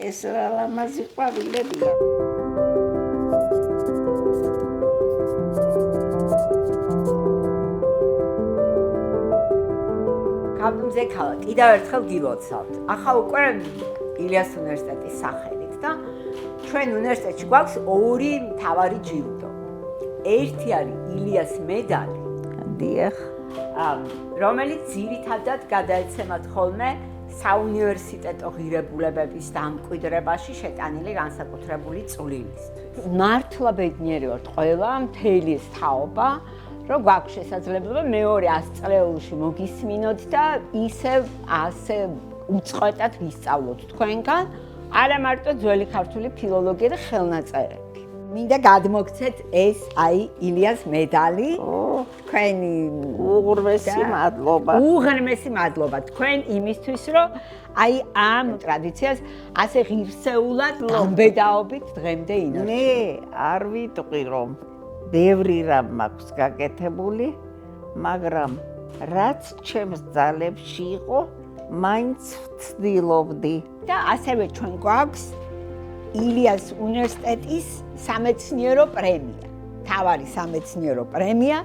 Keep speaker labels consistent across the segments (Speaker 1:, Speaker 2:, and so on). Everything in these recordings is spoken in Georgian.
Speaker 1: ეს რა ლამაზი ყვავილებია.
Speaker 2: გამზე ქალა, კიდევ ერთხელ გილოცავთ. ახლა უკვე ილიას უნივერსიტეტის სახელით და ჩვენ უნივერსიტეტში გვაქვს ორი მთავარი ჯილდო. ერთი არის ილიას მედალი.
Speaker 1: დიახ.
Speaker 2: რომელიც ძირითადად გადაეცემათ ხოლმე საუნივერსიტეტო ღირებულებების დამკვიდრებაში შეტანილი განსაკუთრებული წვლილისთვის. მართლა ბედნიერი ვართ ყველა მთელი ეს თაობა, რომ გვაქვს შესაძლებლობა მეორე 100 წლეულში მოგისმინოთ და ისევ ასე უწყვეტად ვისწავლოთ თქვენგან, არა მარტო ძველი ქართული ფილოლოგია და ხელნაწერები. მინდა გადმოგცეთ ეს ილიას მედალი. თქვენი
Speaker 1: უღრმესი მადლობა.
Speaker 2: უღრმესი მადლობა თქვენ იმისთვის, რომ ამ ტრადიციას ასე ღირსეულად გამბედაობით დღემდე ინარჩუნებთ.
Speaker 1: მე არ ვიტყვი რომ ბევრი რამ მაქვს გაკეთებული, მაგრამ რაც ჩემს ძალებში იყო, მაინც ვცდილობდი.
Speaker 2: და ასევე ჩვენ გვაქვს ილიას უნივერსიტეტის სამეცნიერო პრემია. თავარი სამეცნიერო პრემია,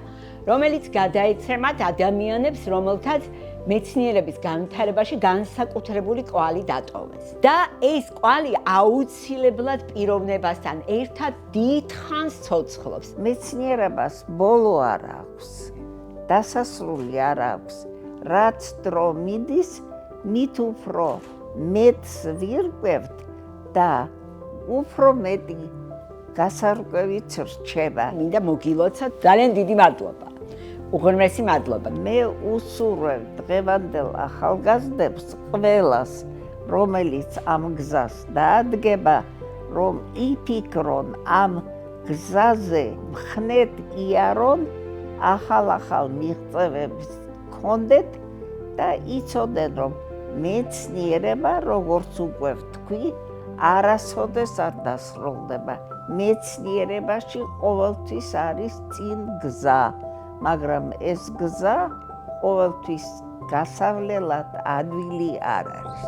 Speaker 2: რომელიც გადაეცემათ ადამიანებს, რომელთაც მეცნიერების განვითარებაში განსაკუთრებული კვალი დატოვეს. და ეს კვალი აუცილებლად პიროვნებასთან ერთად დიდხანს ცოცხლობს.
Speaker 1: მეცნიერებას ბოლო არ აქვს, დასასრული არ აქვს. რაც დრო მიდის, მით უფრო მეტს ვირკვევთ და უფრო მეტი გასარკვევით რჩება.
Speaker 2: მინდა მოგილოცოთ, ძალიან დიდი მადლობა. უღრმესი მადლობა.
Speaker 1: მე უსურვებ დღევანდელ ახალგაზრდებს ყველას, რომელიც ამ გზას დაადგება, რომ იფიქრონ ამ გზაზე, მხნედ იარონ, ახალ მიღწევებს გქონდეთ და იცოდნენ, რომ მეცნიერება, როგორც უკვე ვთქვი, არასოდეს არ დასრულდება. მეცნიერებაში ყოველთვის არის წინ გზა, მაგრამ ეს გზა ყოველთვის გასავლელად ადვილი არ არის.